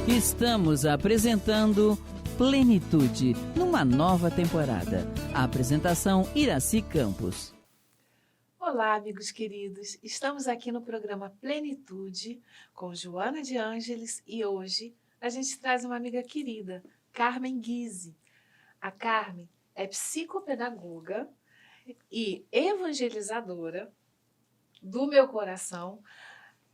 Estamos apresentando Plenitude, numa nova temporada. A apresentação Iraci Campos. Olá, amigos queridos. Estamos aqui no programa Plenitude com Joana de Ângeles e hoje a gente traz uma amiga querida, Carmen Guise. A Carmen é psicopedagoga e evangelizadora do meu coração,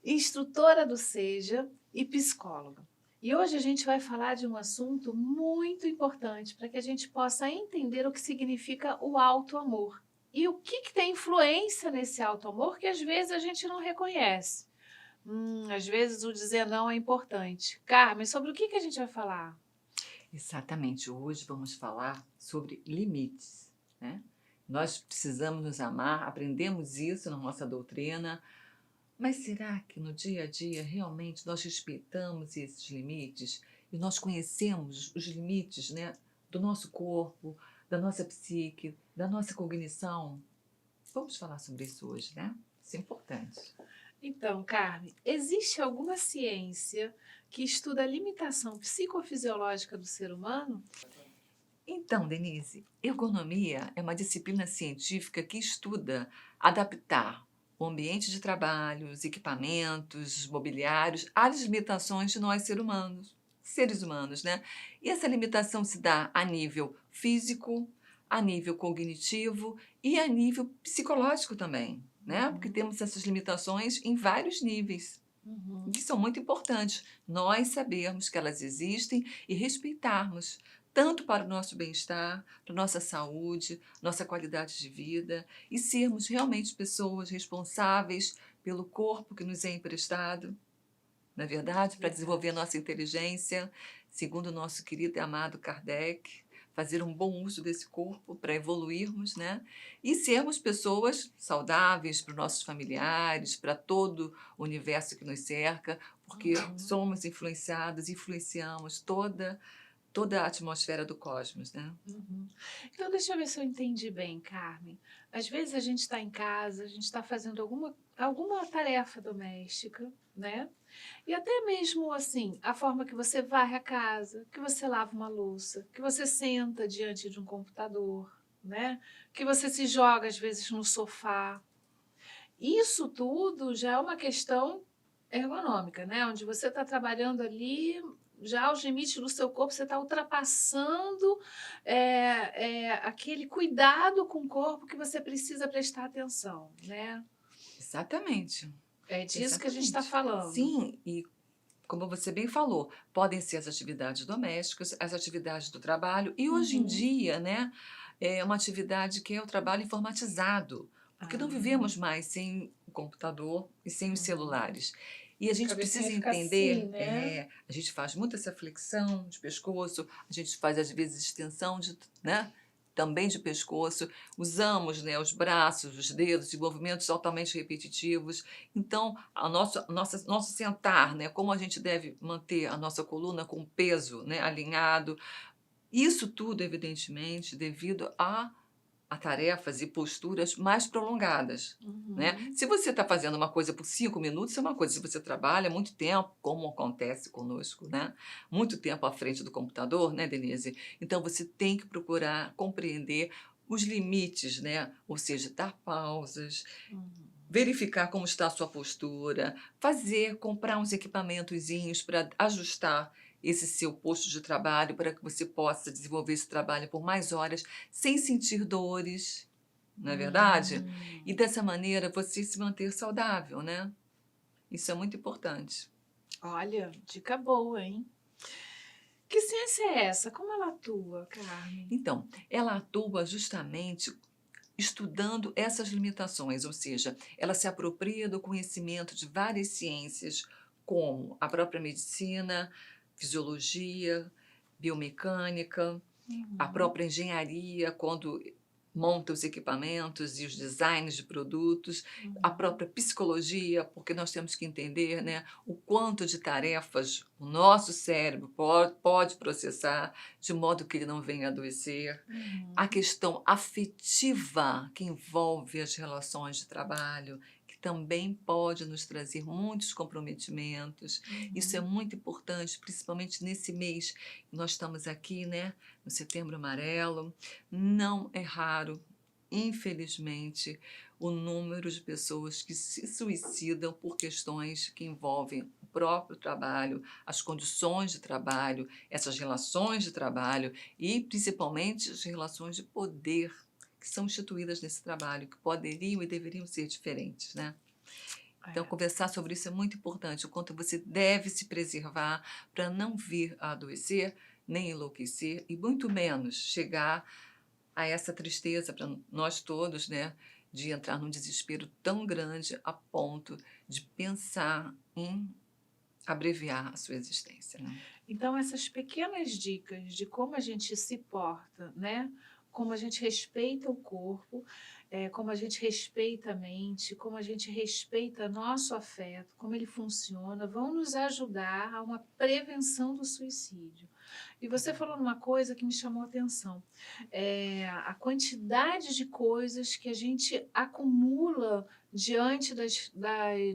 instrutora do Seja e psicóloga. E hoje a gente vai falar de um assunto muito importante para que a gente possa entender o que significa o auto-amor. E o que tem influência nesse auto-amor que às vezes a gente não reconhece. Às vezes o dizer não é importante. Carmen, sobre o que a gente vai falar? Exatamente, hoje vamos falar sobre limites, né? Nós precisamos nos amar, aprendemos isso na nossa doutrina, mas será que no dia a dia realmente nós respeitamos esses limites e nós conhecemos os limites, né, do nosso corpo, da nossa psique, da nossa cognição? Vamos falar sobre isso hoje, né? Isso é importante. Então, Carmen, existe alguma ciência que estuda a limitação psicofisiológica do ser humano? Então, Denise, ergonomia é uma disciplina científica que estuda adaptar o ambiente de trabalho, os equipamentos, os mobiliários, às limitações de nós seres humanos, né? E essa limitação se dá a nível físico, a nível cognitivo e a nível psicológico também, né? Porque temos essas limitações em vários níveis. Que são muito importantes, nós sabermos que elas existem e respeitarmos, tanto para o nosso bem-estar, para a nossa saúde, nossa qualidade de vida, e sermos realmente pessoas responsáveis pelo corpo que nos é emprestado, não é verdade? Para desenvolver nossa inteligência, segundo o nosso querido e amado Kardec, fazer um bom uso desse corpo para evoluirmos, né? E sermos pessoas saudáveis para os nossos familiares, para todo o universo que nos cerca, porque somos influenciados, influenciamos toda a atmosfera do cosmos, né? Então, deixa eu ver se eu entendi bem, Carmen. Às vezes a gente está em casa, a gente está fazendo alguma tarefa doméstica, né? E até mesmo assim, a forma que você varre a casa, que você lava uma louça, que você senta diante de um computador, né? Que você se joga às vezes no sofá. Isso tudo já é uma questão ergonômica, né? Onde você está trabalhando ali, já os limites do seu corpo, você está ultrapassando aquele cuidado com o corpo que você precisa prestar atenção, né? Exatamente. É disso que a gente está falando. Sim, e como você bem falou, podem ser as atividades domésticas, as atividades do trabalho, e hoje em dia, né, é uma atividade que é o trabalho informatizado, porque não vivemos mais sem o computador e sem os celulares. E a gente cabecinha precisa fica entender, assim, né? a gente faz muito essa flexão de pescoço, a gente faz às vezes extensão né, também de pescoço, usamos, né, os braços, os dedos, e movimentos altamente repetitivos. Então, nosso sentar, né, como a gente deve manter a nossa coluna com peso, né, alinhado, isso tudo, evidentemente, devido a tarefas e posturas mais prolongadas. Né? Se você está fazendo uma coisa por 5 minutos, é uma coisa. Se você trabalha muito tempo, como acontece conosco, né? Muito tempo à frente do computador, né, Denise? Então, você tem que procurar compreender os limites, né? Ou seja, dar pausas, verificar como está a sua postura, comprar uns equipamentozinhos para ajustar esse seu posto de trabalho, para que você possa desenvolver esse trabalho por mais horas, sem sentir dores, não é verdade? E dessa maneira você se manter saudável, né? Isso é muito importante. Olha, dica boa, hein? Que ciência é essa? Como ela atua, Carmen? Então, ela atua justamente estudando essas limitações, ou seja, ela se apropria do conhecimento de várias ciências, como a própria medicina, fisiologia, biomecânica, a própria engenharia, quando monta os equipamentos e os designs de produtos, a própria psicologia, porque nós temos que entender, né, o quanto de tarefas o nosso cérebro pode processar, de modo que ele não venha adoecer. A questão afetiva que envolve as relações de trabalho, que também pode nos trazer muitos comprometimentos. Isso é Uhum. muito importante, principalmente nesse mês que nós estamos aqui, né, no Setembro Amarelo. Não é raro, infelizmente, o número de pessoas que se suicidam por questões que envolvem o próprio trabalho, as condições de trabalho, essas relações de trabalho e, principalmente, as relações de poder que são instituídas nesse trabalho, que poderiam e deveriam ser diferentes, né? Então, É. conversar sobre isso é muito importante, o quanto você deve se preservar para não vir a adoecer, nem enlouquecer e muito menos chegar a essa tristeza para nós todos, né, de entrar num desespero tão grande a ponto de pensar em abreviar a sua existência, né? Então, essas pequenas dicas de como a gente se porta, né? Como a gente respeita o corpo, como a gente respeita a mente, como a gente respeita nosso afeto, como ele funciona, vão nos ajudar a uma prevenção do suicídio. E você falou numa coisa que me chamou a atenção, a quantidade de coisas que a gente acumula diante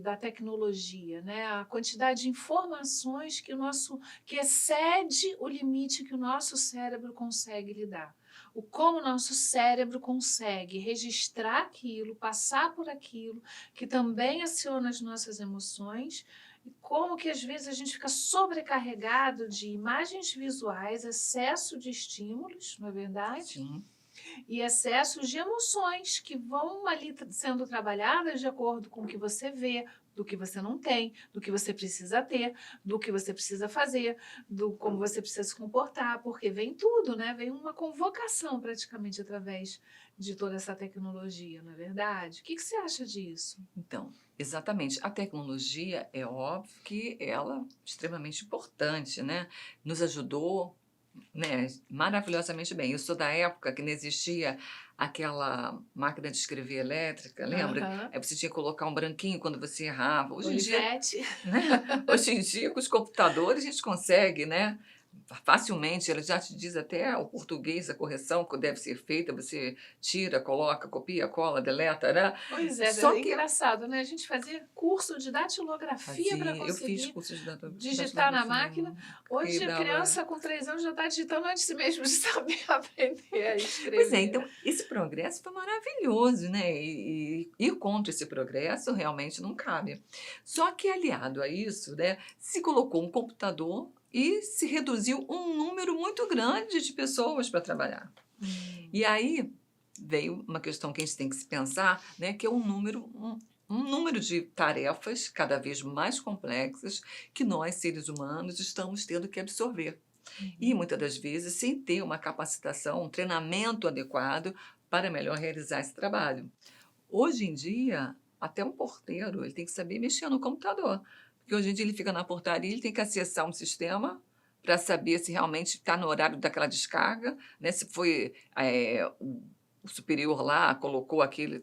da tecnologia, né? A quantidade de informações que excede o limite que o nosso cérebro consegue lidar. O como o nosso cérebro consegue registrar aquilo, passar por aquilo, que também aciona as nossas emoções, e como que às vezes a gente fica sobrecarregado de imagens visuais, excesso de estímulos, não é verdade? Sim. E excessos de emoções que vão ali sendo trabalhadas de acordo com o que você vê, do que você não tem, do que você precisa ter, do que você precisa fazer, do como você precisa se comportar, porque vem tudo, né? Vem uma convocação praticamente através de toda essa tecnologia, não é verdade? O que você acha disso? Então, exatamente. A tecnologia, é óbvio que ela é extremamente importante, né? Nos ajudou, né, maravilhosamente bem. Eu sou da época que não existia aquela máquina de escrever elétrica, lembra? Aham. Aí você tinha que colocar um branquinho quando você errava. Hoje em dia, Olivetti. né? Hoje em dia, com os computadores, a gente consegue, né? Facilmente, ela já te diz até o português, a correção que deve ser feita, você tira, coloca, copia, cola, deleta, né? Pois Só é que engraçado, né? A gente fazia curso de datilografia para fazia, eu fiz conseguir cursos de digitar na datilografia, máquina. que Hoje a dava. criança com 3 anos já está digitando antes mesmo de saber aprender a Pois é, escrever. então esse progresso foi maravilhoso, né? E ir contra esse progresso realmente não cabe. Só que aliado a isso, né, se colocou um computador e se reduziu um número muito grande de pessoas para trabalhar. Hum. E aí veio uma questão que a gente tem que se pensar, né, que é um número de tarefas cada vez mais complexas que nós, seres humanos, estamos tendo que absorver. E Uhum. muitas das vezes sem ter uma capacitação, um treinamento adequado para melhor realizar esse trabalho. Hoje em dia, até um porteiro, ele tem que saber mexer no computador, porque hoje em dia ele fica na portaria, ele tem que acessar um sistema para saber se realmente está no horário daquela descarga, né, se foi, o superior lá colocou aquele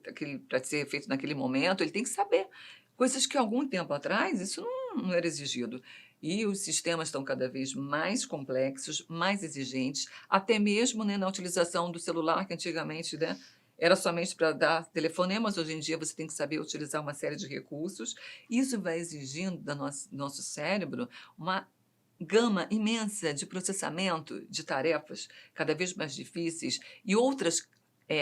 para ser feito naquele momento, ele tem que saber. Coisas que algum tempo atrás isso não era exigido. E os sistemas estão cada vez mais complexos, mais exigentes, até mesmo, né, na utilização do celular, que antigamente, né, era somente para dar telefonemas, hoje em dia você tem que saber utilizar uma série de recursos. Isso vai exigindo do nosso cérebro uma gama imensa de processamento de tarefas cada vez mais difíceis e outras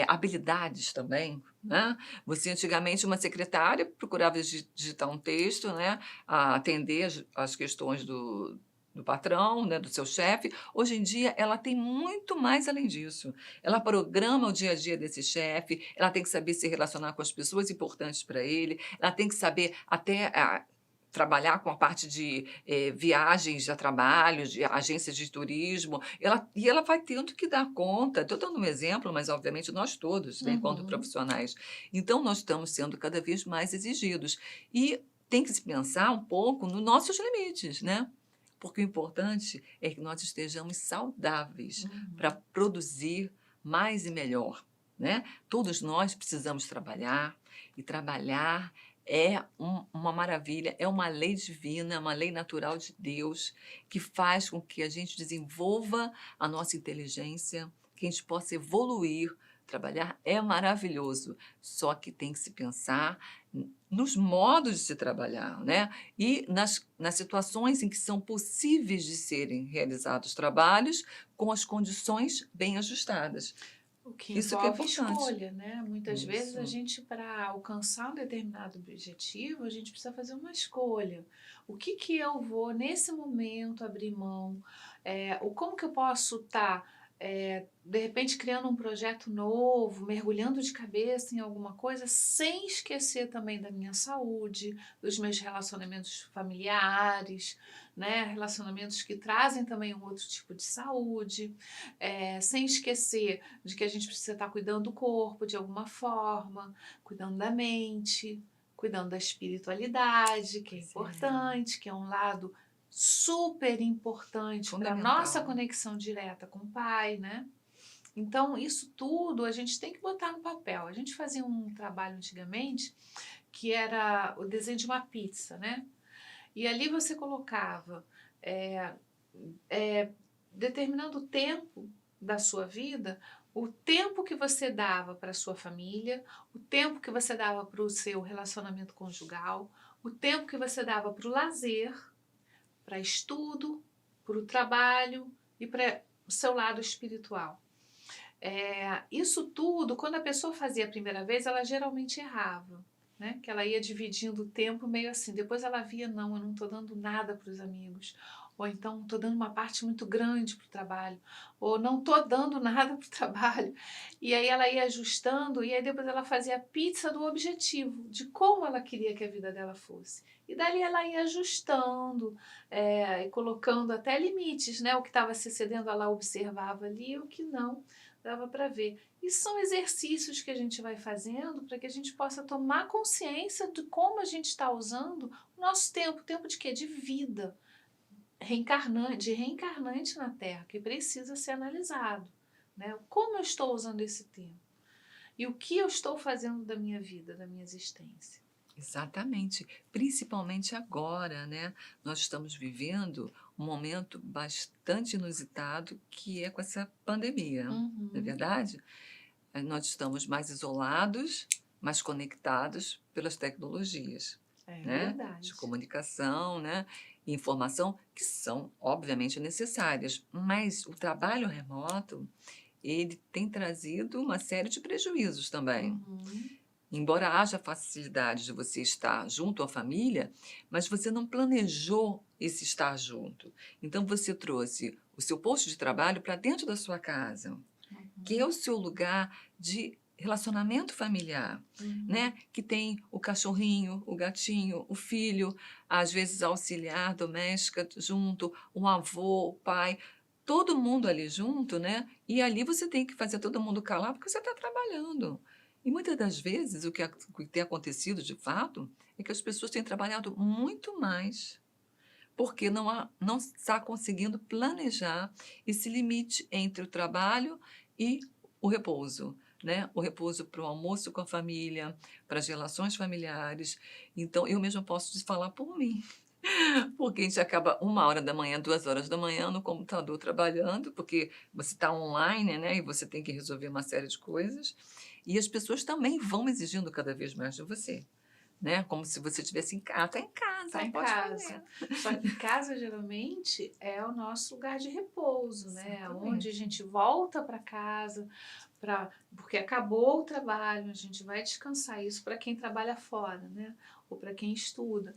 habilidades também, né? Você antigamente, uma secretária procurava digitar um texto, né, a atender as questões do patrão, né, do seu chefe. Hoje em dia, ela tem muito mais além disso. Ela programa o dia a dia desse chefe, ela tem que saber se relacionar com as pessoas importantes para ele, ela tem que saber até trabalhar com a parte de viagens a trabalho, de agências de turismo, ela vai tendo que dar conta. Estou dando um exemplo, mas obviamente nós todos, né, enquanto Uhum. profissionais. Então, nós estamos sendo cada vez mais exigidos. E tem que se pensar um pouco nos nossos limites, né? Porque o importante é que nós estejamos saudáveis para Uhum. produzir mais e melhor, né? Todos nós precisamos trabalhar, e trabalhar é uma maravilha, é uma lei divina, é uma lei natural de Deus, que faz com que a gente desenvolva a nossa inteligência, que a gente possa evoluir Trabalhar é maravilhoso, só que tem que se pensar nos modos de se trabalhar, né? E nas situações em que são possíveis de serem realizados trabalhos com as condições bem ajustadas. O que Isso que é envolve importante. escolha, né? Muitas vezes a Isso. gente, para alcançar um determinado objetivo, a gente precisa fazer uma escolha. O que que eu vou, nesse momento, abrir mão? Como que eu posso estar, de repente, criando um projeto novo, mergulhando de cabeça em alguma coisa, sem esquecer também da minha saúde, dos meus relacionamentos familiares, né? Relacionamentos que trazem também um outro tipo de saúde, sem esquecer de que a gente precisa estar cuidando do corpo de alguma forma, cuidando da mente, cuidando da espiritualidade, que é Pois é. importante, que é um lado super importante para a nossa Fundamental. conexão direta com o Pai, né? Então, isso tudo a gente tem que botar no papel. A gente fazia um trabalho antigamente que era o desenho de uma pizza, né? E ali você colocava, é, determinando o tempo da sua vida, o tempo que você dava para a sua família, o tempo que você dava para o seu relacionamento conjugal, o tempo que você dava para o lazer, para estudo, para o trabalho e para o seu lado espiritual. Isso tudo, quando a pessoa fazia a primeira vez, ela geralmente errava, né? Que ela ia dividindo o tempo meio assim. Depois ela via, não, eu não estou dando nada para os amigos. Ou então estou dando uma parte muito grande para o trabalho. Ou não estou dando nada para o trabalho. E aí ela ia ajustando e aí depois ela fazia a pizza do objetivo, de como ela queria que a vida dela fosse. E dali ela ia ajustando, e colocando até limites, né? O que estava se excedendo ela observava ali, o que não dava para ver. E são exercícios que a gente vai fazendo para que a gente possa tomar consciência de como a gente está usando o nosso tempo de quê? De vida, de reencarnante na Terra, que precisa ser analisado. Né? Como eu estou usando esse tempo? E o que eu estou fazendo da minha vida, da minha existência? Exatamente, principalmente agora, né? Nós estamos vivendo um momento bastante inusitado que é com essa pandemia, não é Uhum, verdade? Nós estamos mais isolados, mais conectados pelas tecnologias, é né? De verdade. comunicação, né? E informação que são obviamente necessárias, mas o trabalho remoto ele tem trazido uma série de prejuízos também. Uhum, Embora haja facilidade de você estar junto à família, mas você não planejou esse estar junto. Então você trouxe o seu posto de trabalho para dentro da sua casa, que é uhum, o seu lugar de relacionamento familiar, uhum. né? Que tem o cachorrinho, o gatinho, o filho, às vezes a auxiliar doméstica junto, o avô, o pai, todo mundo ali junto, né? E ali você tem que fazer todo mundo calar porque você está trabalhando. E muitas das vezes o que tem acontecido de fato é que as pessoas têm trabalhado muito mais porque não está conseguindo planejar esse limite entre o trabalho e o repouso, né? O repouso para o almoço com a família, para as relações familiares. Então, eu mesma posso te falar por mim, porque a gente acaba 1 hora da manhã, 2 horas da manhã no computador trabalhando, porque você está online, né? E você tem que resolver uma série de coisas. E as pessoas também vão exigindo cada vez mais de você, né? Como se você estivesse em casa. Está em Tá casa, em pode fazer. casa. Só que casa geralmente é o nosso lugar de repouso, né? Onde a Exatamente. gente volta para casa, porque acabou o trabalho, a gente vai descansar. Isso para quem trabalha fora, né? Ou para quem estuda.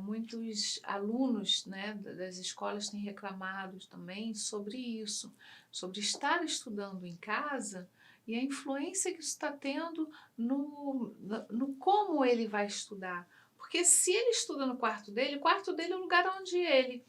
Muitos alunos, né, das escolas têm reclamado também sobre isso, sobre estar estudando em casa e a influência que isso está tendo no como ele vai estudar. Porque se ele estuda no quarto dele, o quarto dele é o lugar onde ele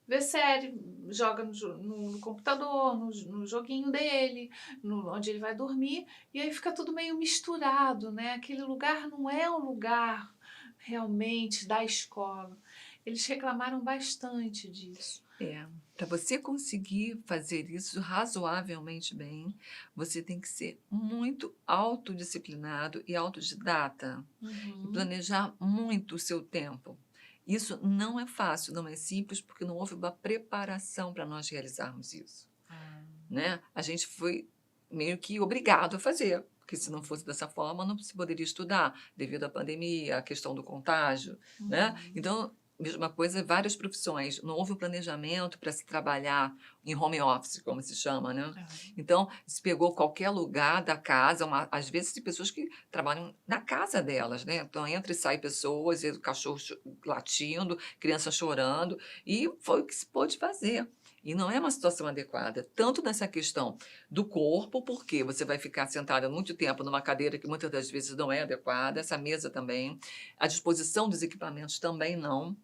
vê série, joga no computador, no joguinho dele, onde ele vai dormir, e aí fica tudo meio misturado, né? Aquele lugar não é um lugar realmente da escola. Eles reclamaram bastante disso. É, para você conseguir fazer isso razoavelmente bem, você tem que ser muito autodisciplinado e autodidata e Uhum. planejar muito o seu tempo. Isso não é fácil, não é simples, porque não houve uma preparação para nós realizarmos isso, Ah, né? A gente foi meio que obrigado a fazer, porque se não fosse dessa forma não se poderia estudar, devido à pandemia, à questão do contágio, né. Uhum. Então, mesma coisa, várias profissões, não houve um planejamento para se trabalhar em home office, como se chama, né. É. Então, se pegou qualquer lugar da casa, às vezes tem pessoas que trabalham na casa delas, né, então entra e sai pessoas, e o cachorro latindo, criança chorando, e foi o que se pôde fazer. E não é uma situação adequada, tanto nessa questão do corpo, porque você vai ficar sentada muito tempo numa cadeira que muitas das vezes não é adequada, essa mesa também, a disposição dos equipamentos também não,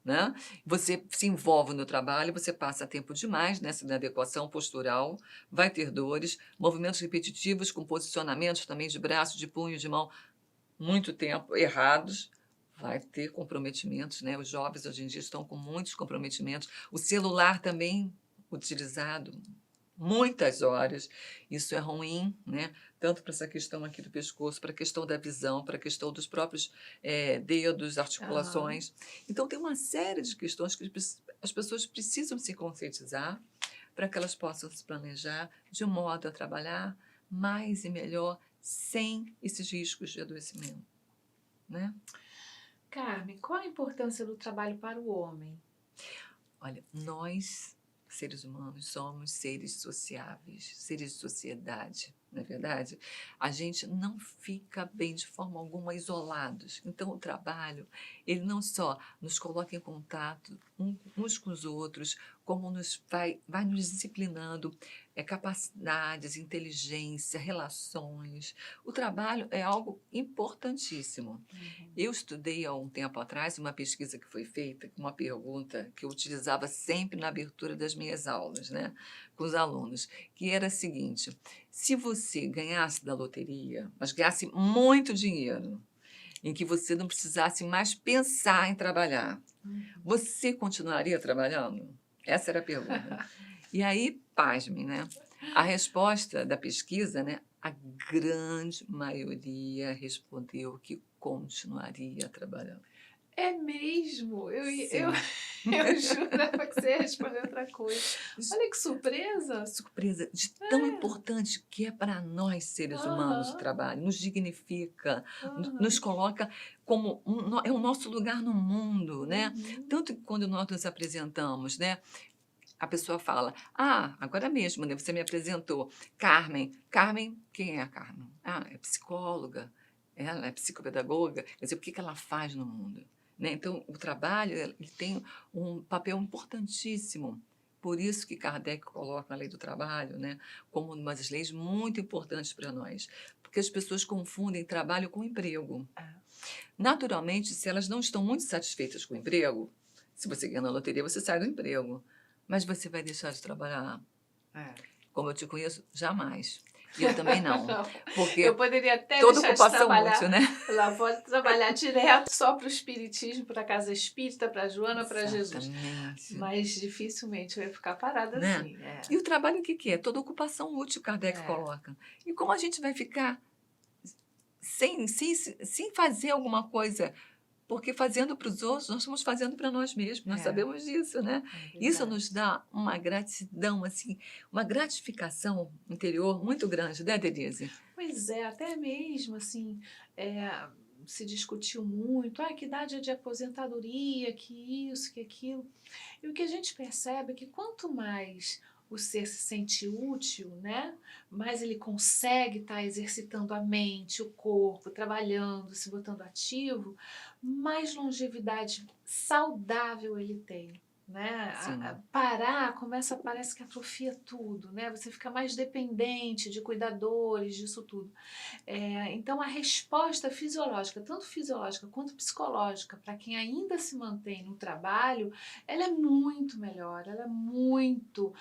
né. Você se envolve no trabalho, você passa tempo demais nessa inadequação postural, vai ter dores, movimentos repetitivos com posicionamentos também de braço, de punho, de mão, muito tempo errados, vai ter comprometimentos, né. Os jovens hoje em dia estão com muitos comprometimentos, o celular também utilizado muitas horas, isso é ruim, né, tanto para essa questão aqui do pescoço, para a questão da visão, para a questão dos próprios, dedos, Aham. articulações. Então tem uma série de questões que as pessoas precisam se conscientizar, para que elas possam se planejar de um modo a trabalhar mais e melhor, sem esses riscos de adoecimento, né. Carmen, qual a importância do trabalho para o homem? Olha, nós, seres humanos, somos seres sociáveis, seres de sociedade, não é verdade? A gente não fica bem de forma alguma isolados. Então, o trabalho, ele não só nos coloca em contato uns com os outros, como vai nos disciplinando capacidades, inteligência, relações. O trabalho é algo importantíssimo. Uhum. Eu estudei há um tempo atrás uma pesquisa que foi feita, com uma pergunta que eu utilizava sempre na abertura das minhas aulas, né, com os alunos, que era a seguinte: se você ganhasse da loteria, mas ganhasse muito dinheiro, em que você não precisasse mais pensar em trabalhar, Uhum. você continuaria trabalhando? Essa era a pergunta. E aí, pasmem, né? A resposta da pesquisa, né? A grande maioria respondeu que continuaria trabalhando. É mesmo? Sim. Eu jurava que você ia responder outra coisa. J- Olha que surpresa! Surpresa de tão importante que é para nós, seres humanos, o Aham, trabalho. Nos dignifica, nos aham. coloca como é o nosso lugar no mundo, né? Uhum. Tanto que quando nós nos apresentamos, né? A pessoa fala: "Ah, agora mesmo, né, você me apresentou Carmen". Carmen, quem é a Carmen? Ah, é psicóloga, ela é psicopedagoga, quer dizer, o que que ela faz no mundo, né. Então, o trabalho, ele tem um papel importantíssimo. Por isso que Kardec coloca a lei do trabalho, né, como uma das leis muito importantes para nós, porque as pessoas confundem trabalho com emprego. É, Naturalmente, se elas não estão muito satisfeitas com o emprego, se você ganha na loteria, você sai do emprego. Mas você vai deixar de trabalhar? é. Como eu te conheço, jamais. E eu também não. Não, eu Porque poderia até toda deixar de ocupação útil, trabalhar. né? Ela pode trabalhar direto só para o espiritismo, para a casa espírita, para a Joana, para Jesus. Exatamente. Mas dificilmente eu ia ficar parada Né? assim. E o trabalho o que que é? Toda ocupação útil, Kardec É. coloca. E como a gente vai ficar sem fazer alguma coisa? Porque fazendo para os outros, nós estamos fazendo para nós mesmos, nós É, sabemos disso, né. é Isso nos verdade. dá uma gratidão, assim, uma gratificação interior muito grande, né, Denise? Pois é, até mesmo assim, se discutiu muito, que idade é de aposentadoria, que isso, que aquilo. E o que a gente percebe é que quanto mais o ser se sente útil, né, mais ele consegue estar exercitando a mente, o corpo, trabalhando, se botando ativo, mais longevidade saudável ele tem. Né? Sim, Parar parece que atrofia tudo, né? Você fica mais dependente de cuidadores, disso tudo. Então, a resposta fisiológica, tanto fisiológica quanto psicológica, para quem ainda se mantém no trabalho, ela é muito melhor, ela é muito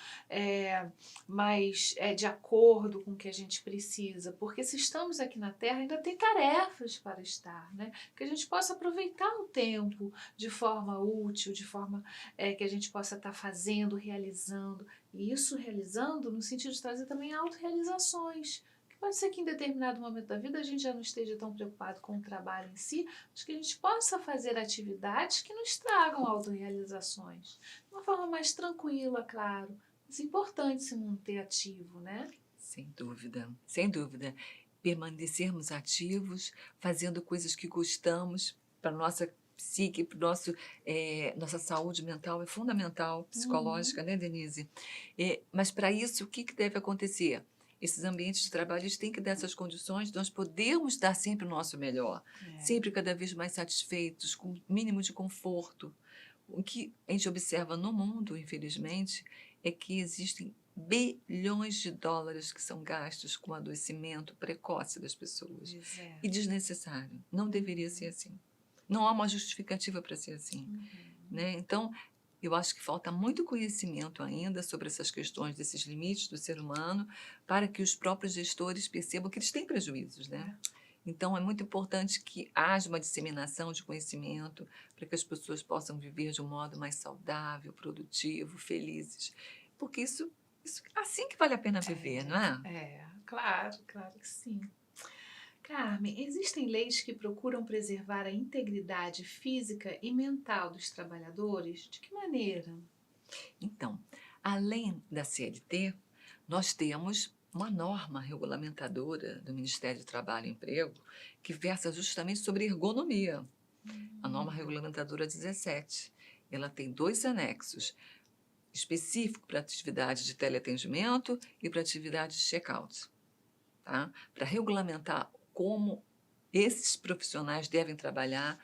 mais de acordo com o que a gente precisa, porque se estamos aqui na Terra, ainda tem tarefas para estar, né? Que a gente possa aproveitar o tempo de forma útil, de forma que a gente possa estar fazendo, realizando, e isso realizando no sentido de trazer também autorrealizações. Pode ser que em determinado momento da vida a gente já não esteja tão preocupado com o trabalho em si, mas que a gente possa fazer atividades que nos tragam autorrealizações. De uma forma mais tranquila, claro, mas é importante se manter ativo, né? Sem dúvida, sem dúvida. Permanecermos ativos, fazendo coisas que gostamos, para nossa psique, para nossa saúde mental é fundamental, Uhum. psicológica, né, Denise? Mas para isso, o que que deve acontecer? Esses ambientes de trabalho, eles têm que dar essas condições de nós podermos dar sempre o nosso melhor, É. sempre cada vez mais satisfeitos, com o mínimo de conforto. O que a gente observa no mundo, infelizmente, é que existem bilhões de dólares que são gastos com o adoecimento precoce das pessoas. Pois é. E desnecessário. Não deveria ser assim. Não há uma justificativa para ser assim, Uhum. né? Então, eu acho que falta muito conhecimento ainda sobre essas questões, desses limites do ser humano, para que os próprios gestores percebam que eles têm prejuízos, né? É. Então, é muito importante que haja uma disseminação de conhecimento para que as pessoas possam viver de um modo mais saudável, produtivo, felizes. Porque isso assim que vale a pena viver, não é? Claro, claro que sim. Carmen, existem leis que procuram preservar a integridade física e mental dos trabalhadores? De que maneira? Então, além da CLT, nós temos uma norma regulamentadora do Ministério do Trabalho e Emprego que versa justamente sobre ergonomia, a norma Hum. regulamentadora 17. Ela tem 2 anexos, específico para atividade de teleatendimento e para atividade de check-out, tá? Para regulamentar como esses profissionais devem trabalhar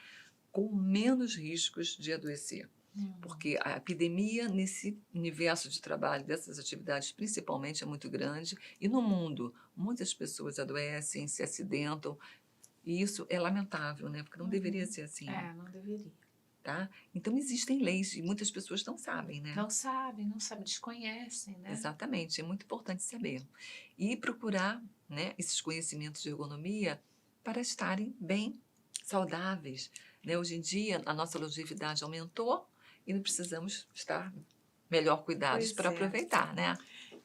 com menos riscos de adoecer. Hum. Porque a epidemia nesse universo de trabalho dessas atividades principalmente é muito grande e no mundo muitas pessoas adoecem, se acidentam e isso é lamentável, né? Porque não deveria Uhum. ser assim, Não deveria. tá? Então existem leis e muitas pessoas não sabem, né? Não sabem, desconhecem, né? Exatamente, é muito importante saber. E procurar, né, esses conhecimentos de ergonomia para estarem bem saudáveis, né? Hoje em dia, a nossa longevidade aumentou e não precisamos estar melhor cuidados Pois para é. aproveitar, né?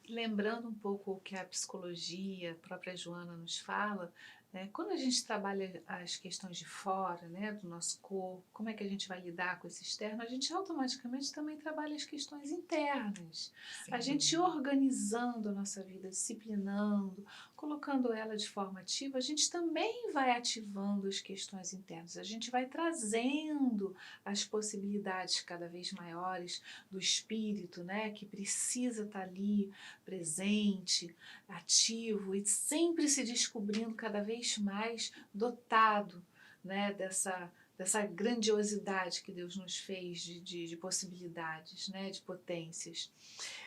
Lembrando um pouco o que a psicologia, a própria Joana nos fala, né, quando a gente trabalha as questões de fora, né, do nosso corpo, como é que a gente vai lidar com esse externo, a gente automaticamente também trabalha as questões internas. A Sem gente dúvida. organizando a nossa vida, disciplinando, colocando ela de forma ativa, a gente também vai ativando as questões internas, a gente vai trazendo as possibilidades cada vez maiores do espírito, né, que precisa estar ali presente, ativo e sempre se descobrindo cada vez mais dotado, né, dessa grandiosidade que Deus nos fez de possibilidades, né, de potências.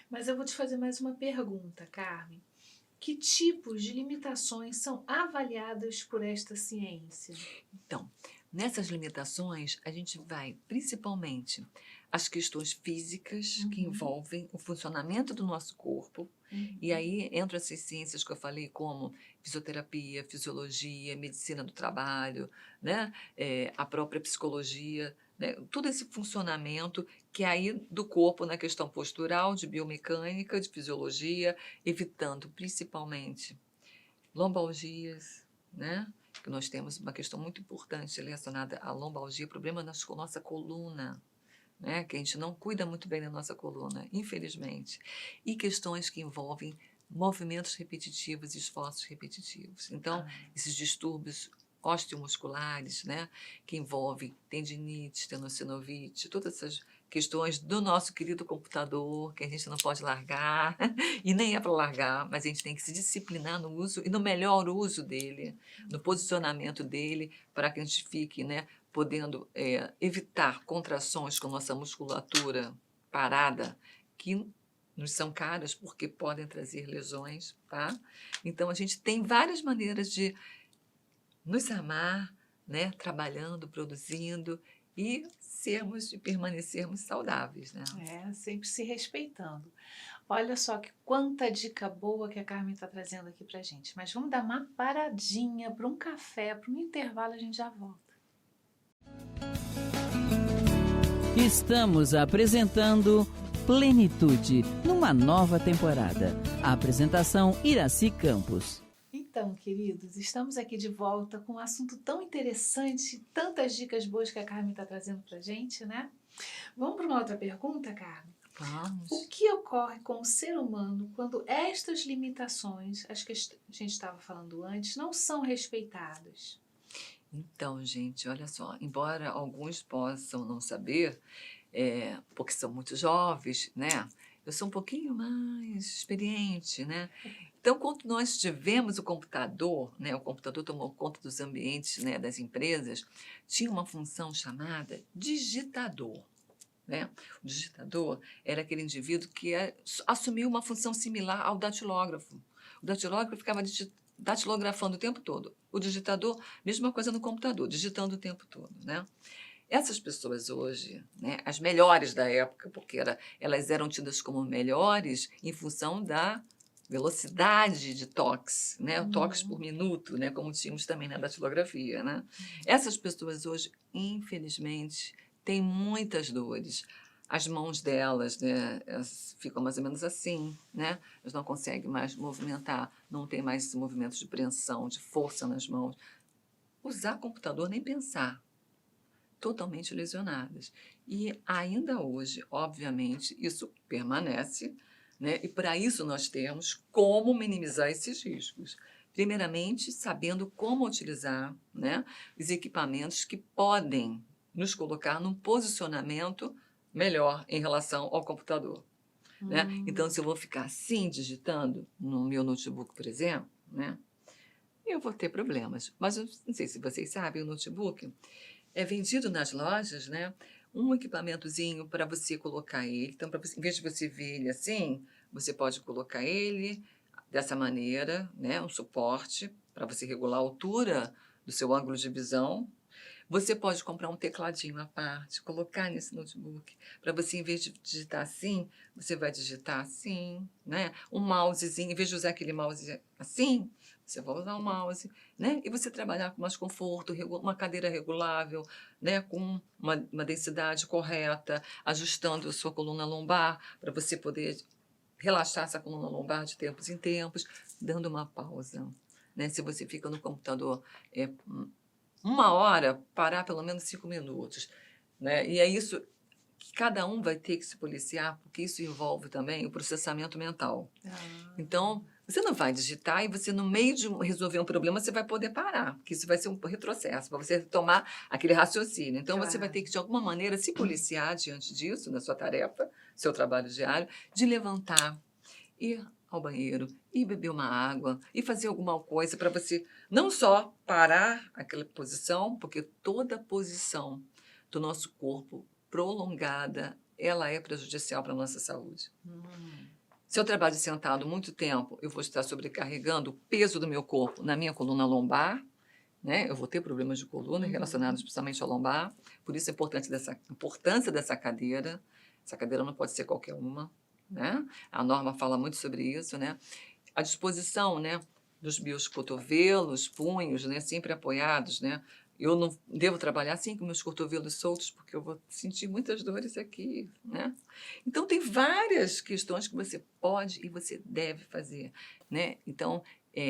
Mas eu vou te fazer mais uma pergunta, Carmen. Que tipos de limitações são avaliadas por esta ciência? Então, nessas limitações, a gente vai principalmente as questões físicas que Uhum, envolvem o funcionamento do nosso corpo, e uhum, aí entram essas ciências que eu falei, como fisioterapia, fisiologia, medicina do trabalho, né? A própria psicologia, né? Todo esse funcionamento que é aí do corpo na questão postural, de biomecânica, de fisiologia, evitando principalmente lombalgias, né? Que nós temos uma questão muito importante relacionada à lombalgia, problema na nossa coluna, né? Que a gente não cuida muito bem da nossa coluna, infelizmente. E questões que envolvem movimentos repetitivos e esforços repetitivos. Então, ah, esses distúrbios osteomusculares, né? Que envolvem tendinite, tenossinovite, todas essas questões do nosso querido computador, que a gente não pode largar, e nem é para largar, mas a gente tem que se disciplinar no uso e no melhor uso dele, no posicionamento dele, para que a gente fique, né, podendo evitar contrações com nossa musculatura parada, que nos são caras porque podem trazer lesões, tá? Então a gente tem várias maneiras de nos amar, né? Trabalhando, produzindo e sermos e permanecermos saudáveis, né? sempre se respeitando. Olha só que quanta dica boa que a Carmen está trazendo aqui pra gente. Mas vamos dar uma paradinha para um café, para um intervalo, a gente já volta. Estamos apresentando Plenitude, numa nova temporada. A apresentação Iraci Campos. Então, queridos, estamos aqui de volta com um assunto tão interessante, tantas dicas boas que a Carmen está trazendo pra gente, né? Vamos para uma outra pergunta, Carmen? Vamos. O que ocorre com o ser humano quando estas limitações, as que a gente estava falando antes, não são respeitadas? Então, gente, olha só, embora alguns possam não saber, porque são muito jovens, né? Eu sou um pouquinho mais experiente, né? Então, quando nós tivemos o computador, né? O computador tomou conta dos ambientes, né? Das empresas, tinha uma função chamada digitador, né? O digitador era aquele indivíduo que assumiu uma função similar ao datilógrafo. O datilógrafo ficava datilografando o tempo todo. O digitador, mesma coisa no computador, digitando o tempo todo, né? Essas pessoas hoje, né, as melhores da época, porque elas eram tidas como melhores em função da velocidade de toques, né, toques por minuto, né, como tínhamos também na datilografia, né? Essas pessoas hoje, infelizmente, têm muitas dores. As mãos delas, né, elas ficam mais ou menos assim, né? Elas não conseguem mais movimentar, não tem mais esse movimento de preensão, de força nas mãos. Usar computador, nem pensar, totalmente lesionadas. E ainda hoje, obviamente, isso permanece, né? E para isso nós temos como minimizar esses riscos. Primeiramente, sabendo como utilizar, né, os equipamentos que podem nos colocar num posicionamento melhor em relação ao computador, né? Então, se eu vou ficar assim digitando no meu notebook, por exemplo, né, eu vou ter problemas. Mas eu não sei se vocês sabem, o notebook é vendido nas lojas, né, um equipamentozinho para você colocar ele. Então, em vez de você ver ele assim, você pode colocar ele dessa maneira, né, um suporte para você regular a altura do seu ângulo de visão. Você pode comprar um tecladinho à parte, colocar nesse notebook, para você, em vez de digitar assim, você vai digitar assim, né? Um mousezinho, em vez de usar aquele mouse assim, você vai usar um mouse, né? E você trabalhar com mais conforto, uma cadeira regulável, né? Com uma densidade correta, ajustando a sua coluna lombar, para você poder relaxar essa coluna lombar de tempos em tempos, dando uma pausa, né? Se você fica no computador, uma hora, parar pelo menos 5 minutos, né? E é isso que cada um vai ter que se policiar, porque isso envolve também o processamento mental. Então, você não vai digitar e você, no meio de resolver um problema, você vai poder parar, porque isso vai ser um retrocesso, para você tomar aquele raciocínio. Então, você vai ter que, de alguma maneira, se policiar diante disso, na sua tarefa, seu trabalho diário, de levantar, ir ao banheiro, ir beber uma água, e fazer alguma coisa para você não só parar aquela posição, porque toda posição do nosso corpo prolongada, ela é prejudicial para a nossa saúde. Se eu trabalho sentado muito tempo, eu vou estar sobrecarregando o peso do meu corpo na minha coluna lombar, né? Eu vou ter problemas de coluna relacionados principalmente à lombar. Por isso a importância dessa cadeira. Essa cadeira não pode ser qualquer uma, né? A norma fala muito sobre isso, né? A disposição, né, dos meus cotovelos, punhos, né, sempre apoiados, né? Eu não devo trabalhar assim com meus cotovelos soltos, porque eu vou sentir muitas dores aqui, né? Então, tem várias questões que você pode e você deve fazer, né? Então,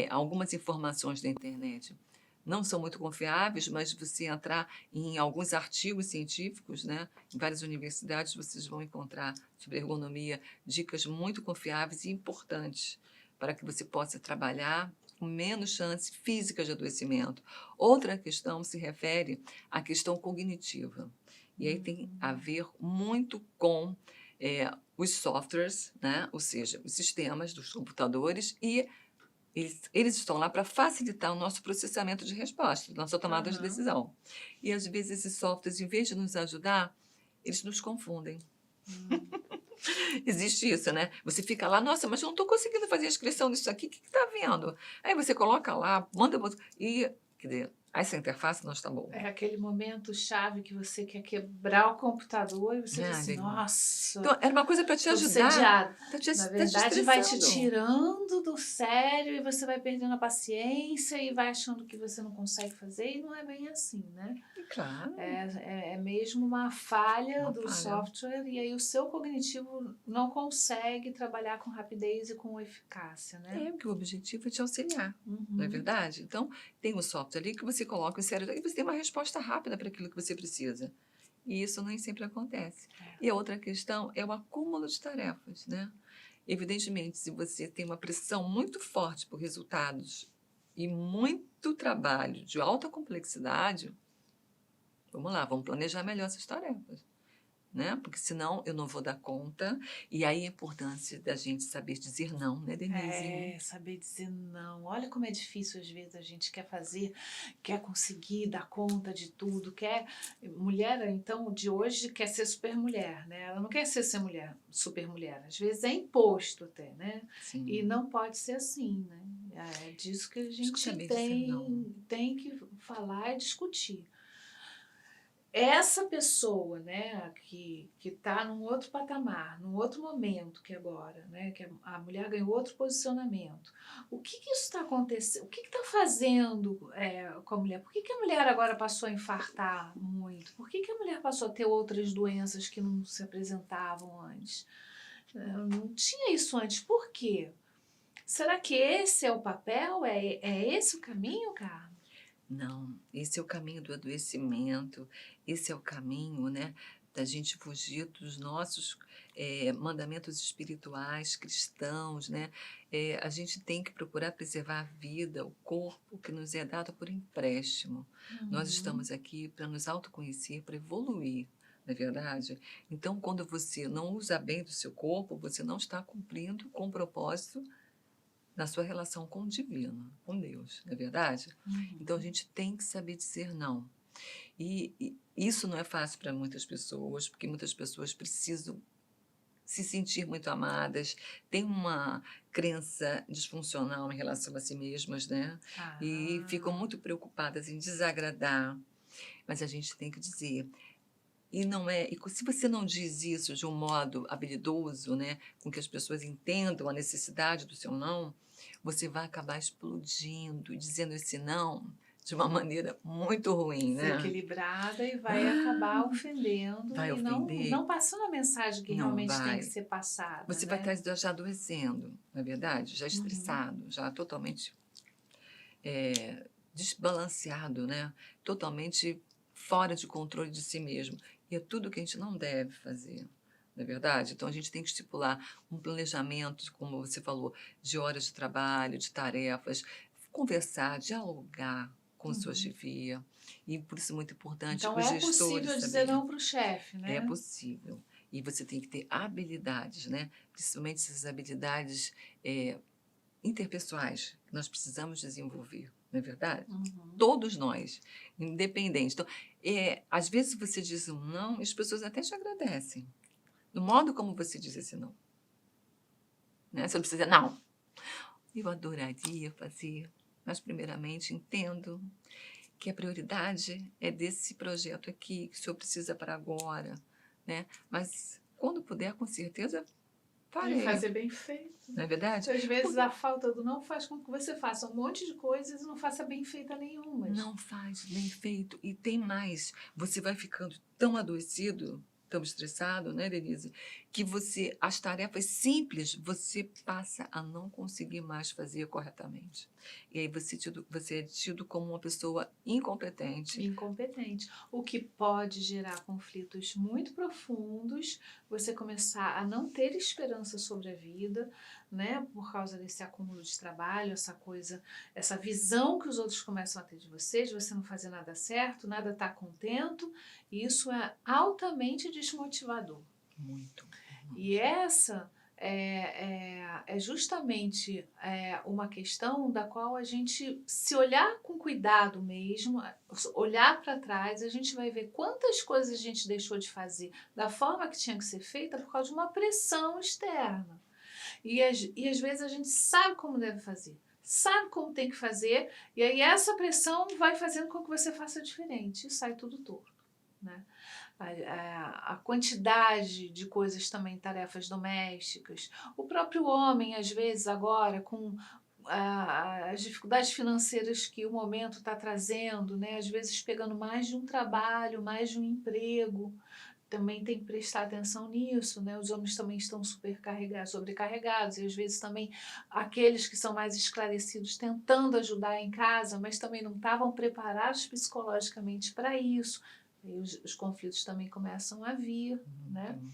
algumas informações da internet não são muito confiáveis, mas você entrar em alguns artigos científicos, né? Em várias universidades vocês vão encontrar sobre ergonomia dicas muito confiáveis e importantes para que você possa trabalhar com menos chance física de adoecimento. Outra questão se refere à questão cognitiva. E aí tem a ver muito com os softwares, né? Ou seja, os sistemas dos computadores, e eles estão lá para facilitar o nosso processamento de resposta, nossa tomada de decisão. E às vezes esses softwares, em vez de nos ajudar, eles nos confundem. Existe isso, né? Você fica lá, nossa, mas eu não estou conseguindo fazer a inscrição disso aqui, o que está vendo? Aí você coloca lá, manda, e, quer dizer, essa interface não está boa. É aquele momento chave que você quer quebrar o computador e você diz assim, nossa, então, era uma coisa para te ajudar. Sediado. Tá Na verdade, vai te tirando do sério e você vai perdendo a paciência e vai achando que você não consegue fazer, e não é bem assim, né? Claro. É mesmo uma falha do software, e aí o seu cognitivo não consegue trabalhar com rapidez e com eficácia, né? Porque o objetivo é te auxiliar, não é verdade? Então, tem um software ali que você coloca o cérebro e você tem uma resposta rápida para aquilo que você precisa. E isso nem sempre acontece. E a outra questão é o acúmulo de tarefas, né? Evidentemente, se você tem uma pressão muito forte por resultados e muito trabalho de alta complexidade, vamos lá, vamos planejar melhor essas tarefas, né? Porque senão eu não vou dar conta. E aí a importância da gente saber dizer não, né, Denise? Saber dizer não. Olha como é difícil às vezes a gente quer fazer, quer conseguir dar conta de tudo, quer. Mulher, então, de hoje quer ser super mulher, né? Ela não quer ser mulher, super mulher. Às vezes é imposto até, né? E Sim. não pode ser assim, né? É disso que a Acho que gente saber dizer não. tem que falar e discutir. Essa pessoa, né, que está num outro patamar, num outro momento que agora, né, que a mulher ganhou outro posicionamento. O que que isso está acontecendo? O que está fazendo com a mulher? Por que que a mulher agora passou a infartar muito? Por que que a mulher passou a ter outras doenças que não se apresentavam antes? Não tinha isso antes. Por quê? Será que esse é o papel? É esse o caminho, cara? Não, esse é o caminho do adoecimento, esse é o caminho, né, da gente fugir dos nossos mandamentos espirituais cristãos, né? A gente tem que procurar preservar a vida, o corpo que nos é dado por empréstimo. Nós Uhum. estamos aqui para nos autoconhecer, para evoluir, não é verdade? Então, quando você não usa bem do seu corpo, você não está cumprindo com o propósito na sua relação com o divino, com Deus, não é verdade? Então a gente tem que saber dizer não. E isso não é fácil para muitas pessoas, porque muitas pessoas precisam se sentir muito amadas, têm uma crença disfuncional em relação a si mesmas, né? E ficam Ah. muito preocupadas em desagradar. Mas a gente tem que dizer. Se você não diz isso de um modo habilidoso, né, com que as pessoas entendam a necessidade do seu não, você vai acabar explodindo e dizendo esse não de uma maneira muito ruim, né? Desequilibrada e vai acabar Ah, ofendendo vai e ofender? não passando a mensagem que Não realmente tem que vai. ser passada, Você vai né? estar já adoecendo, não é verdade? Já Uhum. estressado, já totalmente desbalanceado, né? Totalmente fora de controle de si mesmo. E é tudo que a gente não deve fazer, não é verdade? Então a gente tem que estipular um planejamento, como você falou, de horas de trabalho, de tarefas, conversar, dialogar com sua Uhum. chefia. E por isso é muito importante Então os é gestores possível dizer saberem. não para o chefe, É né? possível. E você tem que ter habilidades, né? Principalmente essas habilidades interpessoais que nós precisamos desenvolver, não é verdade? Uhum. Todos nós, independente. Então, às vezes você diz um não e as pessoas até te agradecem. Do modo como você diz esse não. Né? Você não precisa dizer, não, eu adoraria fazer, mas primeiramente entendo que a prioridade é desse projeto aqui, que o senhor precisa para agora. Né? Mas quando puder, com certeza, E farei. fazer bem feito. Não é verdade? Às vezes Porque a falta do não faz com que você faça um monte de coisas e não faça bem feita nenhuma. não faz bem feito. E tem mais. Você vai ficando tão adoecido, tão estressado, né, Denise? Que as tarefas simples, você passa a não conseguir mais fazer corretamente. E aí você é tido como uma pessoa incompetente. Incompetente, o que pode gerar conflitos muito profundos, você começar a não ter esperança sobre a vida, né, por causa desse acúmulo de trabalho, essa coisa, essa visão que os outros começam a ter de você não fazer nada certo, nada está contento, e isso é altamente desmotivador. Muito. E essa é justamente uma questão da qual a gente, se olhar com cuidado mesmo, olhar para trás, a gente vai ver quantas coisas a gente deixou de fazer da forma que tinha que ser feita por causa de uma pressão externa. E às vezes a gente sabe como deve fazer, sabe como tem que fazer, e aí essa pressão vai fazendo com que você faça diferente e sai tudo torto, né? A quantidade de coisas também, tarefas domésticas. O próprio homem, às vezes, agora, com as dificuldades financeiras que o momento está trazendo, né? Às vezes pegando mais de um trabalho, mais de um emprego, também tem que prestar atenção nisso, né? Os homens também estão sobrecarregados, e às vezes também aqueles que são mais esclarecidos tentando ajudar em casa, mas também não estavam preparados psicologicamente para isso. E os conflitos também começam a vir, né? Uhum.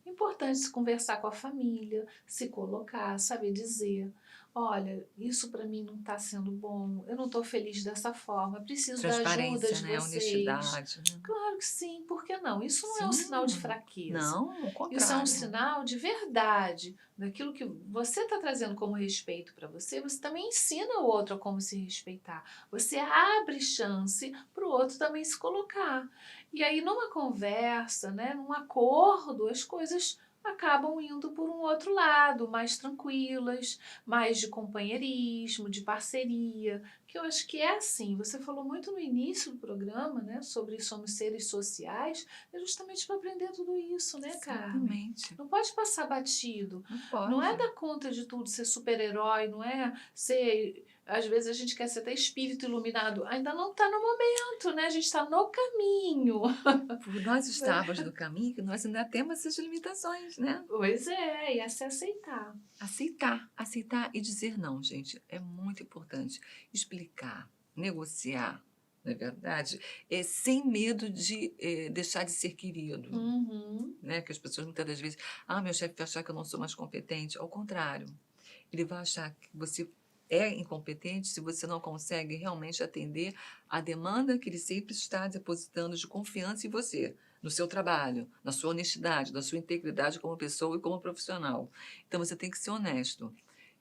É importante se conversar com a família, se colocar, saber dizer, olha, isso para mim não está sendo bom, eu não estou feliz dessa forma, preciso da ajuda Transparência, de né? vocês. Honestidade, né? Claro que sim, por que não? Isso não é um Sim, sinal de fraqueza. não, ao Isso é um contrário. sinal de verdade, daquilo que você está trazendo como respeito para você, você também ensina o outro a como se respeitar. Você abre chance para o outro também se colocar. E aí, numa conversa, né, num acordo, as coisas acabam indo por um outro lado, mais tranquilas, mais de companheirismo, de parceria, que eu acho que é assim. Você falou muito no início do programa, né, sobre somos seres sociais, é justamente para aprender tudo isso, né, Carmen? Exatamente. Não pode passar batido. Não Não é pode. dar conta de tudo, ser super-herói, não é ser. Às vezes a gente quer ser até espírito iluminado. Ainda não está no momento, né? A gente está no caminho. Por nós estarmos no caminho, que nós ainda temos essas limitações, né? Pois é, e é se aceitar. Aceitar e dizer não, gente, é muito importante. Explicar, negociar, não é verdade? Sem medo de deixar de ser querido, Uhum. né? Que as pessoas muitas das vezes, meu chefe vai achar que eu não sou mais competente. Ao contrário, ele vai achar que você é incompetente se você não consegue realmente atender a demanda que ele sempre está depositando de confiança em você, no seu trabalho, na sua honestidade, na sua integridade como pessoa e como profissional. Então você tem que ser honesto.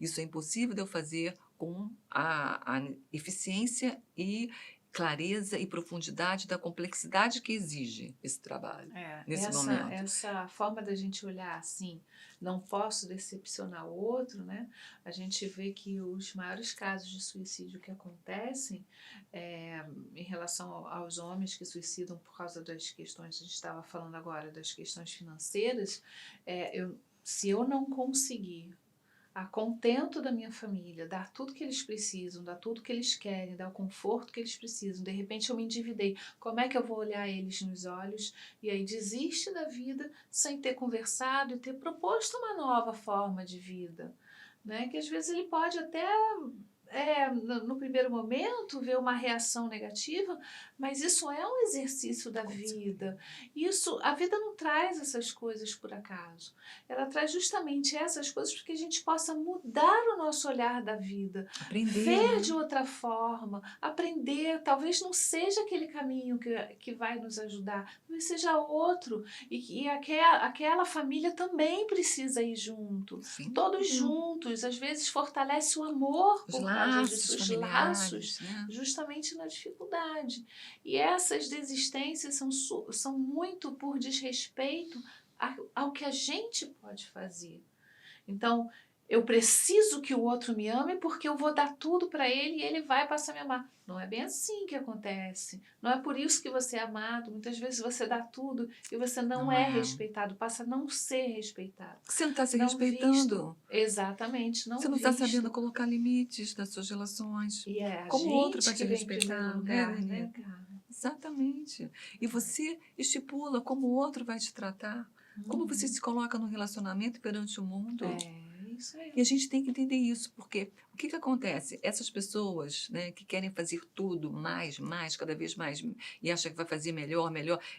Isso é impossível de eu fazer com a eficiência e clareza e profundidade da complexidade que exige esse trabalho nesse momento. Essa forma da gente olhar assim, não posso decepcionar o outro, né? A gente vê que os maiores casos de suicídio que acontecem em relação aos homens que suicidam por causa das questões, a gente estava falando agora das questões financeiras, se eu não conseguir a contento da minha família, dar tudo que eles precisam, dar tudo que eles querem, dar o conforto que eles precisam. De repente eu me endividei. Como é que eu vou olhar eles nos olhos e aí desiste da vida sem ter conversado e ter proposto uma nova forma de vida? Né? Que às vezes ele pode até no primeiro momento ver uma reação negativa, mas isso é um exercício da vida. A vida não traz essas coisas por acaso. Ela traz justamente essas coisas para que a gente possa mudar o nosso olhar da vida, Aprender, ver né? de outra forma, aprender. Talvez não seja aquele caminho que vai nos ajudar, talvez seja outro, e aquela família também precisa ir junto. Sim. Todos juntos, às vezes fortalece o amor Os por causa disso, laços os familiares, laços, né? justamente na dificuldade. E essas desistências são muito por desrespeito ao que a gente pode fazer. Então, eu preciso que o outro me ame porque eu vou dar tudo para ele e ele vai passar a me amar. Não é bem assim que acontece. Não é por isso que você é amado. Muitas vezes você dá tudo e você não Não é é. respeitado, passa a não ser respeitado. Você não está se Não visto. respeitando. Exatamente, não Você não está sabendo visto. colocar limites nas suas relações. E é a Como o outro gente vai te que vem em primeiro respeitar, né, lugar, né, Denise? cara? Exatamente. E você estipula como o outro vai te tratar. Como você se coloca no relacionamento perante o mundo. Isso aí. E a gente tem que entender isso, porque o que acontece? Essas pessoas, né, que querem fazer tudo mais, cada vez mais, e acham que vai fazer melhor,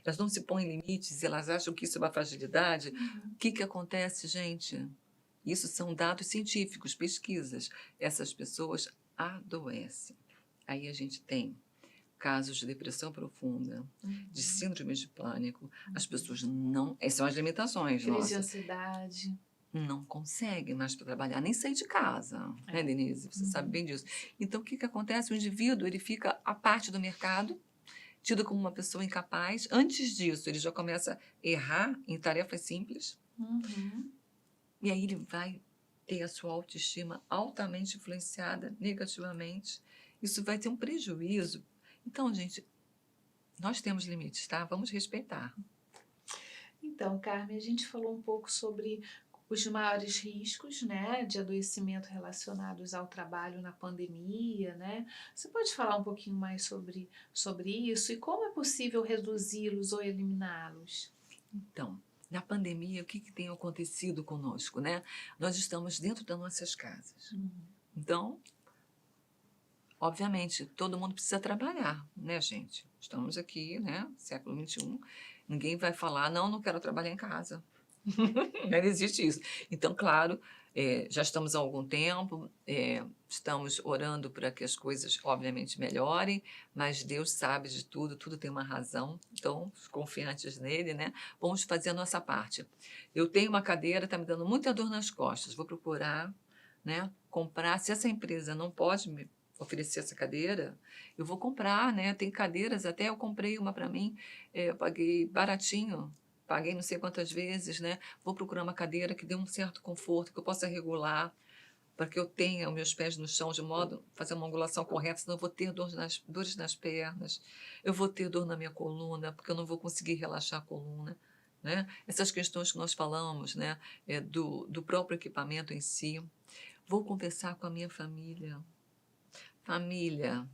elas não se põem limites, elas acham que isso é uma fragilidade. O que acontece, gente? Isso são dados científicos, pesquisas. Essas pessoas adoecem. Aí a gente tem casos de depressão profunda, de síndrome de pânico. As pessoas não... Essas são as limitações Crise de nossas. ansiedade. Não consegue mais para trabalhar, nem sair de casa, né, Denise? Você sabe bem disso. Então, o que acontece? O indivíduo, ele fica à parte do mercado, tido como uma pessoa incapaz. Antes disso, ele já começa a errar em tarefas simples. E aí ele vai ter a sua autoestima altamente influenciada negativamente. Isso vai ter um prejuízo. Então, gente, nós temos limites, tá? Vamos respeitar. Então, Carmen, a gente falou um pouco sobre os maiores riscos, né, de adoecimento relacionados ao trabalho na pandemia, né? Você pode falar um pouquinho mais sobre isso e como é possível reduzi-los ou eliminá-los? Então, na pandemia, o que tem acontecido conosco, né? Nós estamos dentro das nossas casas. Então, obviamente, todo mundo precisa trabalhar, né, gente? Estamos aqui, né, século XXI, ninguém vai falar, não, não quero trabalhar em casa. Não existe isso. Então, claro, já estamos há algum tempo, estamos orando para que as coisas, obviamente, melhorem, mas Deus sabe de tudo, tudo tem uma razão, então, confiantes nele, né? Vamos fazer a nossa parte. Eu tenho uma cadeira, está me dando muita dor nas costas, vou procurar, né, comprar. Se essa empresa não pode me oferecer essa cadeira, eu vou comprar, né? Tem cadeiras, até eu comprei uma para mim, eu paguei baratinho, paguei não sei quantas vezes, né? Vou procurar uma cadeira que dê um certo conforto, que eu possa regular, para que eu tenha os meus pés no chão de modo a fazer uma angulação correta, senão eu vou ter dores nas pernas, eu vou ter dor na minha coluna, porque eu não vou conseguir relaxar a coluna, né? Essas questões que nós falamos, né? Do próprio equipamento em si. Vou conversar com a minha família. Família.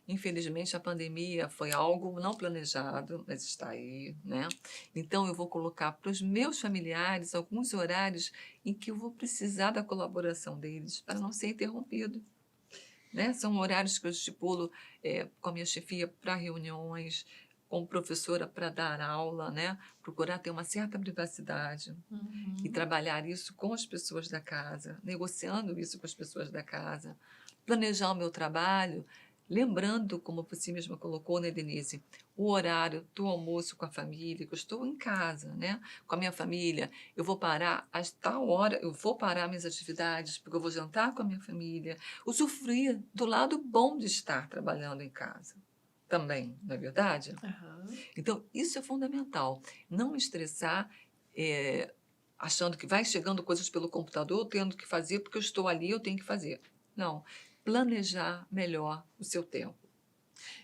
Infelizmente, a pandemia foi algo não planejado, mas está aí, né? Então, eu vou colocar para os meus familiares alguns horários em que eu vou precisar da colaboração deles para não ser interrompido, né? São horários que eu estipulo com a minha chefia para reuniões, com professora para dar aula, né? Procurar ter uma certa privacidade e trabalhar isso com as pessoas da casa, negociando isso com as pessoas da casa, planejar o meu trabalho, lembrando, como você mesma colocou, né, Denise, o horário do almoço com a família, que eu estou em casa, né, com a minha família, eu vou parar às tal hora, eu vou parar minhas atividades, porque eu vou jantar com a minha família, usufruir do lado bom de estar trabalhando em casa também, não é verdade? Aham. Então, isso é fundamental. Não estressar, achando que vai chegando coisas pelo computador, tendo que fazer, porque eu estou ali, eu tenho que fazer. Não. Planejar melhor o seu tempo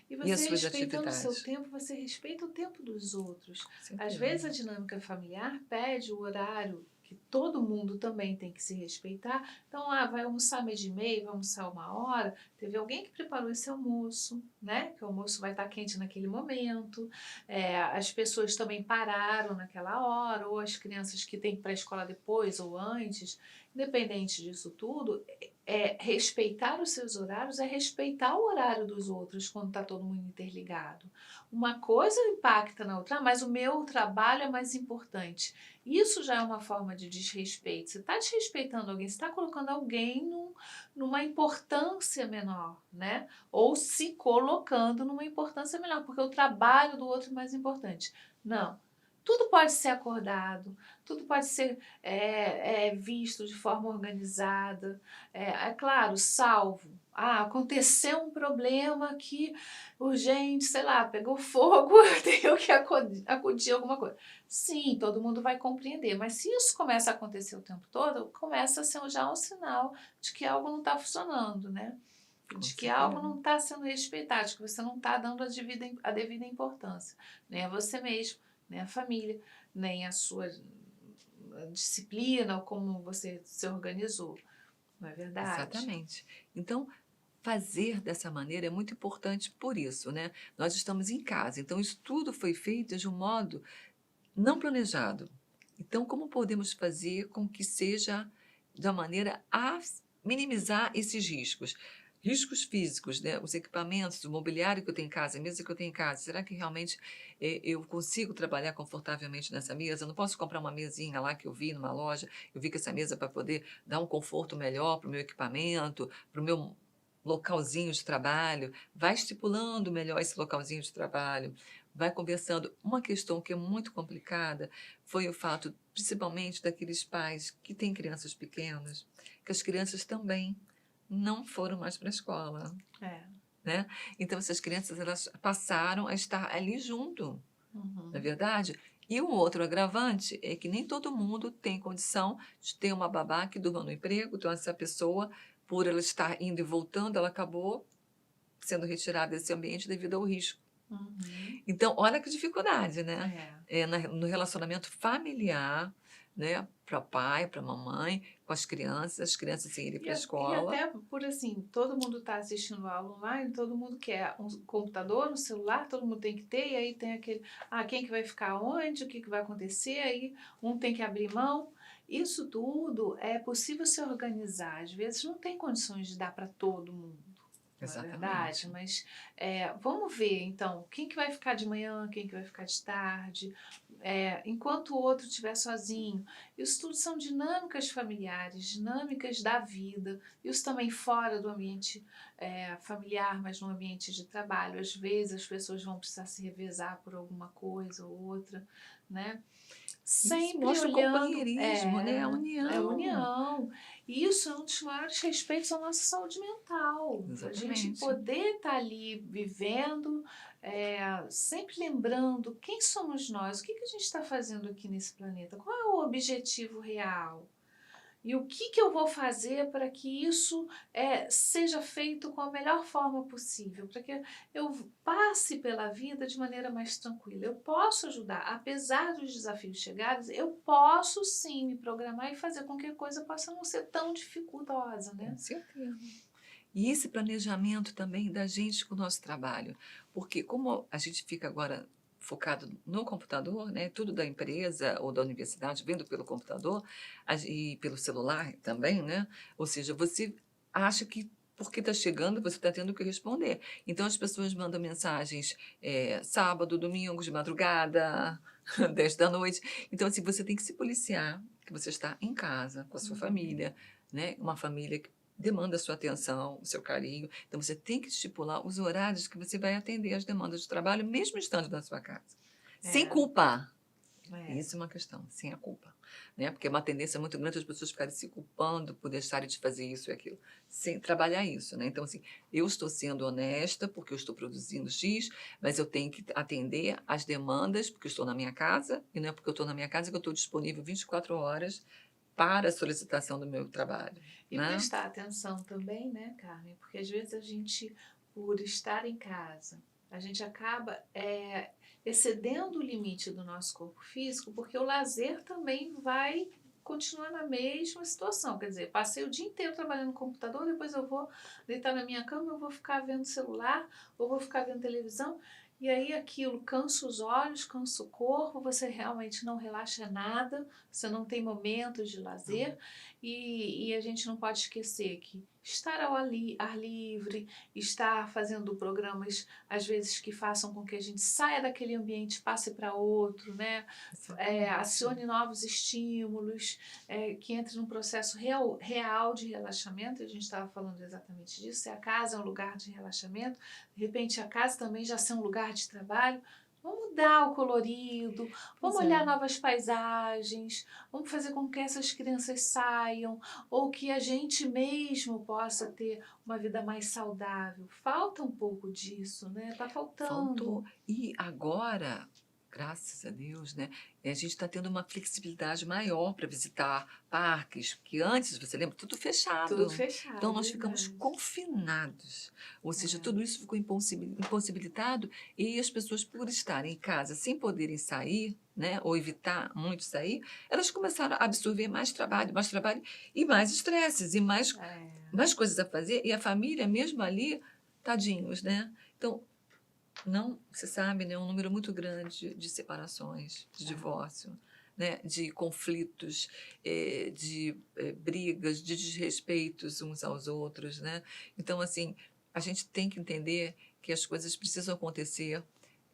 E e as você suas respeitando o seu atividades. tempo, você respeita o tempo dos outros. Com Às certeza. vezes a dinâmica familiar pede o horário que todo mundo também tem que se respeitar. Então, vai almoçar 12h30, vai almoçar 1 hora. Teve alguém que preparou esse almoço, né? Que o almoço vai estar quente naquele momento. As pessoas também pararam naquela hora, ou as crianças que têm que ir para a escola depois ou antes. Independente disso tudo, respeitar os seus horários é respeitar o horário dos outros quando está todo mundo interligado. Uma coisa impacta na outra, mas o meu trabalho é mais importante. Isso já é uma forma de desrespeito. Você está desrespeitando alguém, você está colocando alguém numa importância menor, né? Ou se colocando numa importância menor, porque o trabalho do outro é mais importante. Não. Tudo pode ser acordado, tudo pode ser visto de forma organizada. É claro, salvo. Aconteceu um problema aqui, urgente, sei lá, pegou fogo, eu tenho que acudir alguma coisa. Sim, todo mundo vai compreender, mas se isso começa a acontecer o tempo todo, começa a ser já um sinal de que algo não está funcionando, né? Com De que algo certeza. não está sendo respeitado, de que você não está dando a devida importância, nem a você mesmo, nem a família, nem a sua disciplina ou como você se organizou, não é verdade? Exatamente. Então, fazer dessa maneira é muito importante por isso, né? Nós estamos em casa, então isso tudo foi feito de um modo não planejado. Então, como podemos fazer com que seja da maneira a minimizar esses riscos? Riscos físicos, né? Os equipamentos, o mobiliário que eu tenho em casa, a mesa que eu tenho em casa, será que realmente eu consigo trabalhar confortavelmente nessa mesa? Eu não posso comprar uma mesinha lá que eu vi numa loja, eu vi que essa mesa para poder dar um conforto melhor para o meu equipamento, para o meu localzinho de trabalho, vai estipulando melhor esse localzinho de trabalho, vai conversando. Uma questão que é muito complicada foi o fato, principalmente daqueles pais que têm crianças pequenas, que as crianças também não foram mais para a escola, É. né? Então, essas crianças elas passaram a estar ali junto, não é verdade? E um outro agravante é que nem todo mundo tem condição de ter uma babá que durma no emprego, então essa pessoa, por ela estar indo e voltando, ela acabou sendo retirada desse ambiente devido ao risco. Uhum. Então, olha que dificuldade, né? No relacionamento familiar, né? Para pai, para mamãe, com as crianças sem irem para a E escola. até por assim, todo mundo está assistindo a aula online, todo mundo quer um computador, um celular, todo mundo tem que ter, e aí tem aquele, quem que vai ficar onde, o que que vai acontecer, aí um tem que abrir mão. Isso tudo é possível se organizar, às vezes não tem condições de dar para todo mundo. não é verdade? Mas vamos ver, então, quem que vai ficar de manhã, quem que vai ficar de tarde, enquanto o outro estiver sozinho. Isso tudo são dinâmicas familiares, dinâmicas da vida. Isso também fora do ambiente familiar, mas no ambiente de trabalho. Às vezes as pessoas vão precisar se revezar por alguma coisa ou outra, né? Sempre mostra o olhando, companheirismo, né? A união. é união. E isso é um dos maiores respeitos à nossa saúde mental. A gente Exatamente. poder estar ali vivendo, sempre lembrando quem somos nós, o que que a gente está fazendo aqui nesse planeta, qual é o objetivo real. E o que que eu vou fazer para que isso seja feito com a melhor forma possível, para que eu passe pela vida de maneira mais tranquila. Eu posso ajudar, apesar dos desafios chegarem, eu posso sim me programar e fazer com que a coisa possa não ser tão dificultosa, né? Com certeza. E esse planejamento também da gente com o nosso trabalho, porque como a gente fica agora focado no computador, né, tudo da empresa ou da universidade vendo pelo computador e pelo celular também, né? Ou seja, você acha que porque está chegando, você está tendo que responder. Então, as pessoas mandam mensagens sábado, domingo, de madrugada, 10 da noite. Então, assim, você tem que se policiar, que você está em casa, com a sua família, né? Uma família que demanda a sua atenção, o seu carinho. Então, você tem que estipular os horários que você vai atender as demandas de trabalho, mesmo estando na sua casa. Sem culpa. Isso é uma questão, sem a culpa. Né? Porque é uma tendência muito grande as pessoas ficarem se culpando por deixarem de fazer isso e aquilo. Sem trabalhar isso. Né? Então, assim, eu estou sendo honesta porque eu estou produzindo X, mas eu tenho que atender às demandas porque eu estou na minha casa, e não é porque eu estou na minha casa que eu estou disponível 24 horas para a solicitação do meu trabalho. E né? prestar atenção também, né, Carmen? Porque às vezes a gente, por estar em casa, a gente acaba excedendo o limite do nosso corpo físico, porque o lazer também vai continuar na mesma situação. Quer dizer, passei o dia inteiro trabalhando no computador, depois eu vou deitar na minha cama, eu vou ficar vendo celular, ou vou ficar vendo televisão, e aí aquilo cansa os olhos, cansa o corpo, você realmente não relaxa nada, você não tem momentos de lazer, e a gente não pode esquecer que estar ao ar livre, estar fazendo programas, às vezes, que façam com que a gente saia daquele ambiente e passe para outro, né? Acione novos estímulos, que entre num processo real de relaxamento. A gente estava falando exatamente disso. Se a casa é um lugar de relaxamento, de repente a casa também já ser um lugar de trabalho. Vamos mudar o colorido, vamos olhar novas paisagens, vamos fazer com que essas crianças saiam, ou que a gente mesmo possa ter uma vida mais saudável. Falta um pouco disso, né? Está faltando. Faltou. E agora, graças a Deus, né, a gente está tendo uma flexibilidade maior para visitar parques, porque antes, você lembra, tudo fechado. Tudo fechado. Então, nós ficamos confinados. Ou seja, tudo isso ficou impossibilitado e as pessoas, por estarem em casa sem poderem sair, né, ou evitar muito sair, elas começaram a absorver mais trabalho e mais estresses, e mais coisas a fazer. E a família, mesmo ali, tadinhos, né? Então, não se sabe, né, um número muito grande de separações, de divórcio, né, de conflitos, de brigas, de desrespeitos uns aos outros, né? Então, assim, a gente tem que entender que as coisas precisam acontecer,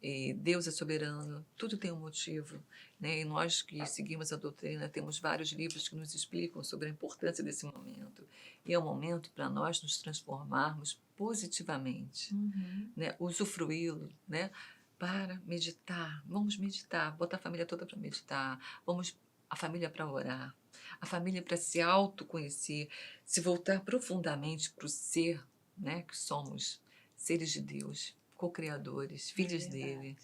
e Deus é soberano, tudo tem um motivo, né? E nós que seguimos a doutrina temos vários livros que nos explicam sobre a importância desse momento. E é um momento para nós nos transformarmos positivamente, né? Usufruí-lo, né? Para meditar, vamos meditar, botar a família toda para meditar, a família para orar, a família para se autoconhecer, se voltar profundamente para o ser, né? Que somos seres de Deus, co-criadores, filhos dele,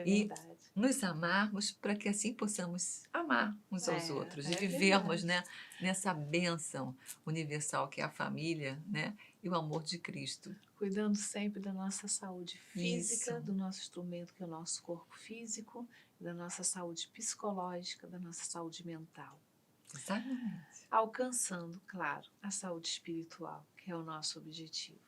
e nos amarmos para que assim possamos amar uns aos outros e vivermos, né, nessa bênção universal que é a família, né, e o amor de Cristo. Cuidando sempre da nossa saúde física, do nosso instrumento que é o nosso corpo físico, da nossa saúde psicológica, da nossa saúde mental. Exatamente. Alcançando, claro, a saúde espiritual, que é o nosso objetivo.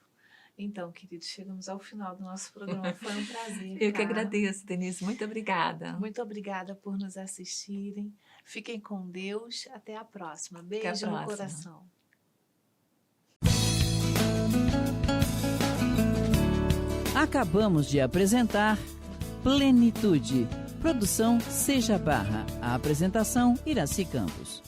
Então, queridos, chegamos ao final do nosso programa. Foi um prazer. Eu que agradeço, Denise. Muito obrigada. Muito obrigada por nos assistirem. Fiquem com Deus. Até a próxima. Beijo no coração. Acabamos de apresentar Plenitude. Produção Seja Barra. A apresentação Iraci Campos.